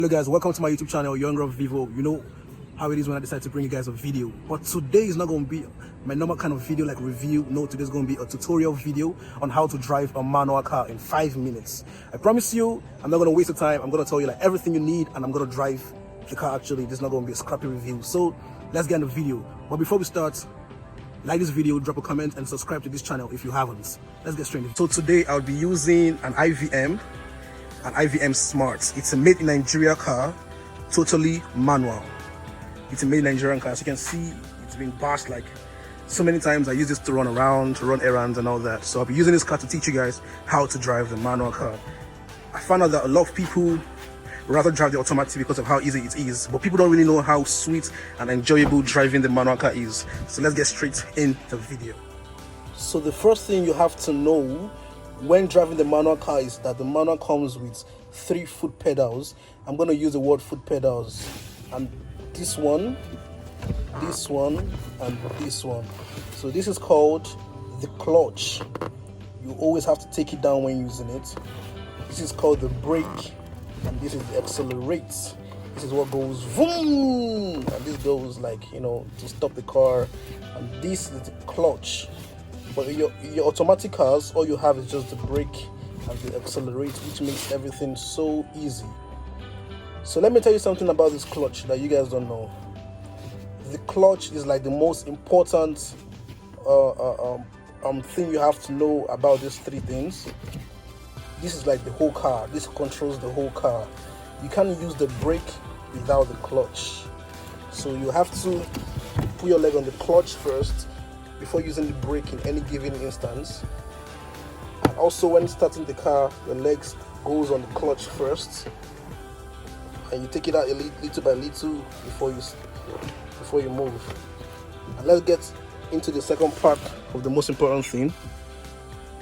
Hello guys, welcome to my YouTube channel, Young Rob Vivo. You know how it is when I decide to bring you guys a video, but today is not going to be my normal kind of video like review. No, today's going to be a tutorial video on how to drive a manual car in 5 minutes. I promise you, I'm not going to waste the time. I'm going to tell you like everything you need, and I'm going to drive the car. Actually, this is not going to be a scrappy review. So let's get in the video. But before we start, like this video, drop a comment, and subscribe to this channel if you haven't. Let's get straight into it. So today I'll be using an IVM Smart. It's a made in Nigeria car, totally manual. It's a made in Nigerian car. As you can see, it's been bashed like so many times. I use this to run around, to run errands and all that. So I'll be using this car to teach you guys how to drive the manual car. I found out that a lot of people rather drive the automatic because of how easy it is, but people don't really know how sweet and enjoyable driving the manual car is. So let's get straight in the video. So the first thing you have to know when driving the manual car is that the manual comes with 3 foot pedals. I'm going to use the word foot pedals, and this one, and this one. So this is called the clutch. You always have to take it down when using it. This is called the brake, and this is the accelerate. This is what goes vroom, and this goes like, you know, to stop the car, and this is the clutch. But your automatic cars, all you have is just the brake and the accelerate, which makes everything so easy. So let me tell you something about this clutch that you guys don't know. The clutch is like the most important thing you have to know about these 3 things. This is like the whole car. This controls the whole car. You can't use the brake without the clutch. So you have to put your leg on the clutch first before using the brake in any given instance. And also when starting the car, your legs goes on the clutch first, and you take it out little by little before you move. And let's get into the second part of the most important thing,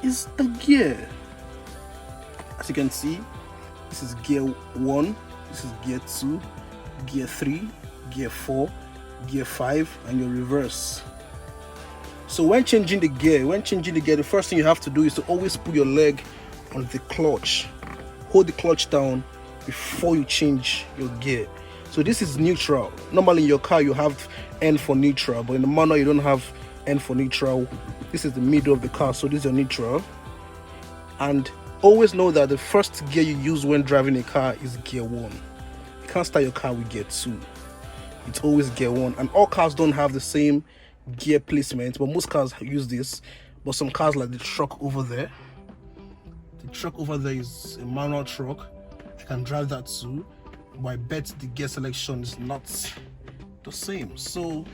is the gear. As you can see, this is gear 1, this is gear 2, gear 3, gear 4, gear 5, and your reverse. So when changing the gear, the first thing you have to do is to always put your leg on the clutch. Hold the clutch down before you change your gear. So this is neutral. Normally in your car you have N for neutral, but in the manual you don't have N for neutral. This is the middle of the car, so this is your neutral. And always know that the first gear you use when driving a car is gear 1. You can't start your car with gear 2. It's always gear 1, and all cars don't have the same gear placement, but most cars use this. But some cars like the truck over there, is a manual truck. I can drive that too, but I bet the gear selection is not the same. So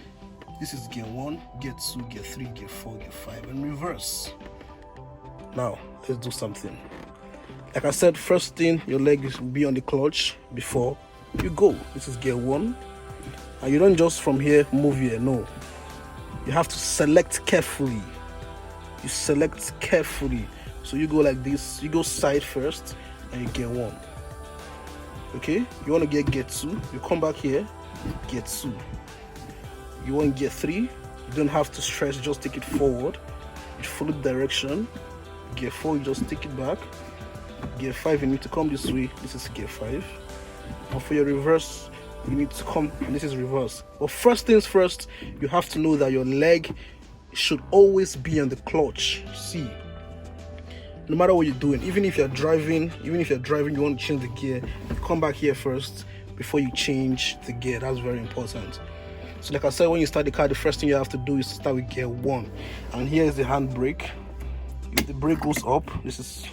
this is gear 1, gear 2, gear 3, gear 4, gear 5, and reverse. Now let's do something. Like I said, first thing, your leg will be on the clutch before you go. This is gear 1, and you don't just from here move here. No, you have to select carefully. You select carefully. So you go like this. You go side first, and you gear 1. Okay, you want to get gear 2, you come back here, gear 2. You want gear 3, you don't have to stress, just take it forward. You follow the direction. Gear 4, you just take it back. Gear 5, you need to come this way. This is gear 5. And for your reverse, you need to come, and this is reverse. But first things first, you have to know that your leg should always be on the clutch. See, no matter what you're doing, even if you're driving, you want to change the gear, you come back here first before you change the gear. That's very important. So like I said, when you start the car, the first thing you have to do is to start with gear 1. And here is the handbrake. If the brake goes up, this is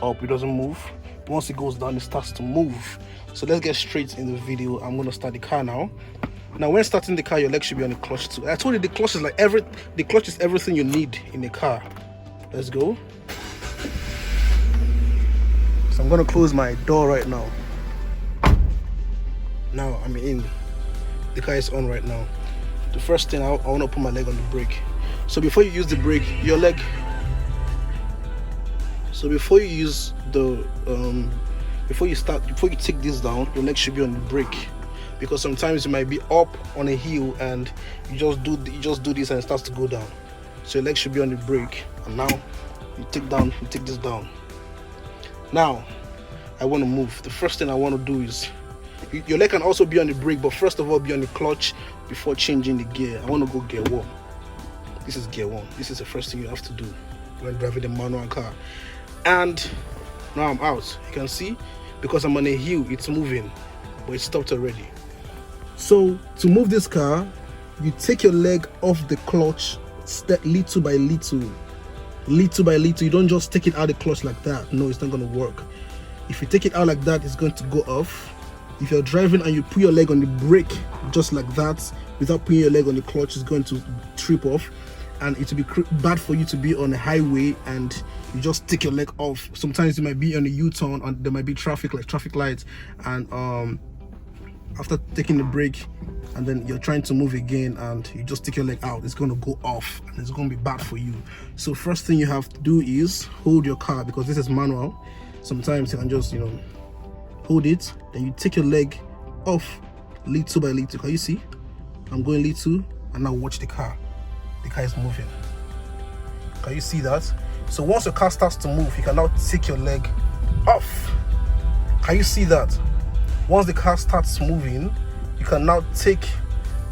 up, it doesn't move. Once it goes down, it starts to move. So let's get straight in the video. I'm going to start the car now. Now when starting the car, your leg should be on the clutch too. I told you the clutch is everything you need in a car. Let's go. So I'm going to close my door right now. Now I'm in. The car is on right now. The first thing, I want to put my leg on the brake. So before you use the brake, your leg, so before you use the before you take this down, your leg should be on the brake, because sometimes you might be up on a hill and you just do this and it starts to go down. So your leg should be on the brake, and now you take this down. Now I want to move, the first thing I want to do is, your leg can also be on the brake, but first of all be on the clutch before changing the gear. I want to go gear 1. This is gear 1. This is the first thing you have to do when driving a manual car. And now I'm out. You can see, because I'm on a hill, it's moving, but it stopped already. So to move this car, you take your leg off the clutch, step little by little. Little by little. You don't just take it out of the clutch like that. No, it's not going to work. If you take it out like that, it's going to go off. If you're driving and you put your leg on the brake just like that without putting your leg on the clutch, it's going to trip off, and it will be bad for you to be on a highway and you just take your leg off. Sometimes you might be on a U-turn and there might be traffic lights, and after taking the brake and then you're trying to move again and you just take your leg out, it's going to go off and it's going to be bad for you. So first thing you have to do is hold your car, because this is manual. Sometimes you can just, you know, hold it, then you take your leg off little by little. Can you see? I'm going little, and now watch the car. The car is moving. Can you see that? So once your car starts to move, you can now take your leg off. Can you see that? Once the car starts moving, you can now take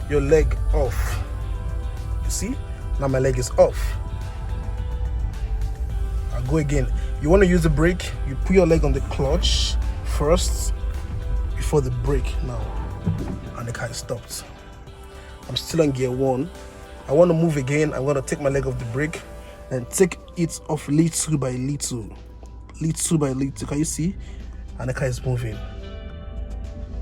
your leg off. You see? Now my leg is off. I'll go again. You want to use the brake, you put your leg on the clutch first before the brake now, and the car is stopped. I'm still on gear 1. I want to move again. I'm going to take my leg off the brake and take it off little by little. Little by little. Can you see? And the car is moving.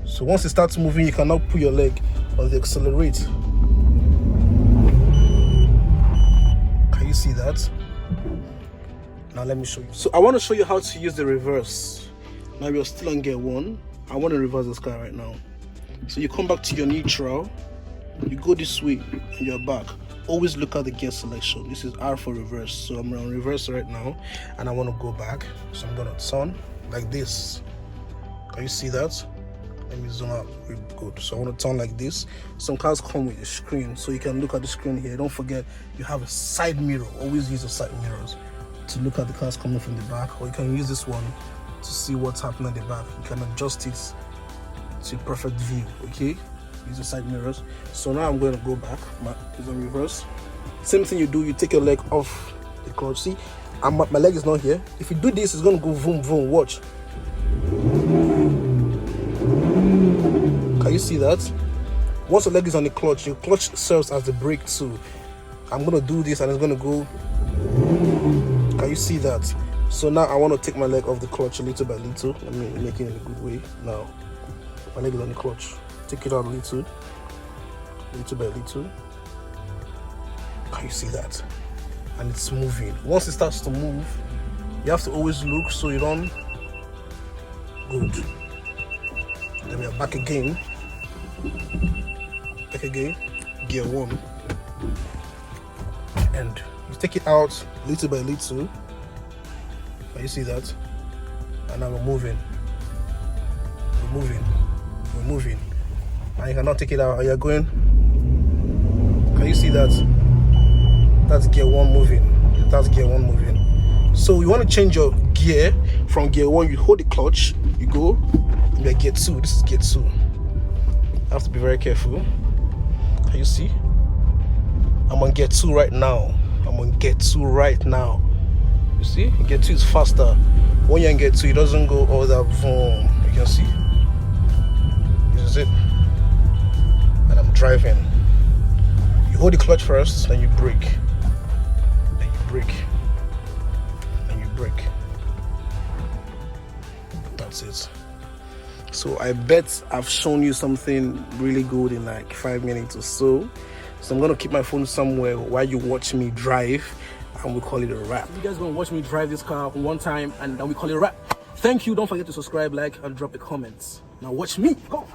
So once it starts moving, you can now put your leg on the accelerate. Can you see that? Now let me show you. So I want to show you how to use the reverse. Now you're still on gear 1. I want to reverse this car right now. So you come back to your neutral, you go this way, and you're back. Always look at the gear selection. This is R for reverse. So I'm on reverse right now, and I want to go back. So I'm gonna turn like this. Can you see that? Let me zoom out. Good. So I want to turn like this. Some cars come with a screen, so you can look at the screen here. Don't forget, you have a side mirror. Always use the side mirrors to look at the cars coming from the back, or you can use this one to see what's happening at the back. You can adjust it to perfect view. Okay, use the side mirrors. So now I'm going to go back. It's on reverse. Same thing you do, you take your leg off the clutch. See, my leg is not here. If you do this, it's going to go boom boom. Watch. Can you see that? Once your leg is on the clutch, your clutch serves as the brake too. I'm going to do this and it's going to go. Can you see that? So now I want to take my leg off the clutch little by little. Let me make it in a good way. Now my leg is on the clutch. Take it out little by little. Can you see that? And it's moving. Once it starts to move, you have to always look so you don't. Good. Then we are back again. Back again. Gear 1. And you take it out little by little. Can you see that? And now we're moving. We're moving. And you cannot take it out. You're going. Can you see that? That's gear 1 moving. That's gear 1 moving. So you want to change your gear from gear 1. You hold the clutch. You go. And you're gear 2. This is gear 2. I have to be very careful. Can you see? I'm on gear 2 right now. You see? Gear 2 is faster. When you're in gear 2, it doesn't go all that boom. You can see. This is it. And I'm driving. You hold the clutch first, then you brake. Then you brake. Then you brake. That's it. So I bet I've shown you something really good in like 5 minutes or so. So I'm gonna keep my phone somewhere while you watch me drive, and we call it a wrap. You guys gonna watch me drive this car one time, and then we call it a wrap. Thank you. Don't forget to subscribe, like, and drop a comment. Now watch me go.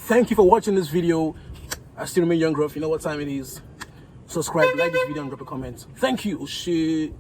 Thank you for watching this video. I still remain Young Gruff. You know what time it is. Subscribe, like this video, and drop a comment. Thank you. Shit.